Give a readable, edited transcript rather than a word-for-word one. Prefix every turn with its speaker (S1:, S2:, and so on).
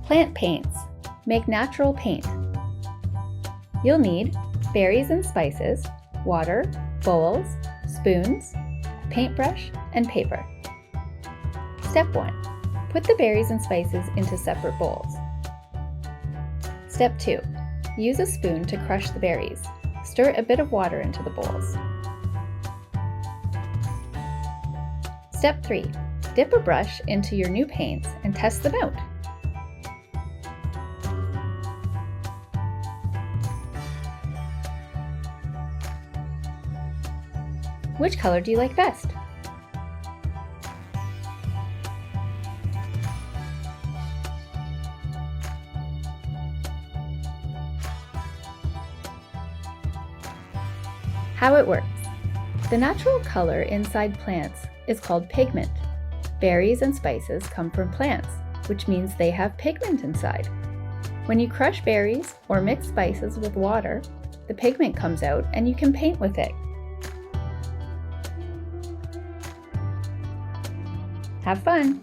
S1: Plant paints. Make natural paint. You'll need berries and spices, water, bowls, spoons, a paintbrush, and paper. Step 1. Put the berries and spices into separate bowls. Step 2. Use a spoon to crush the berries. Stir a bit of water into the bowls. Step 3. Dip a brush into your new paints and test them out. Which color do you like best? How it works. The natural color inside plants is called pigment. Berries and spices come from plants, which means they have pigment inside. When you crush berries or mix spices with water, the pigment comes out and you can paint with it. Have fun!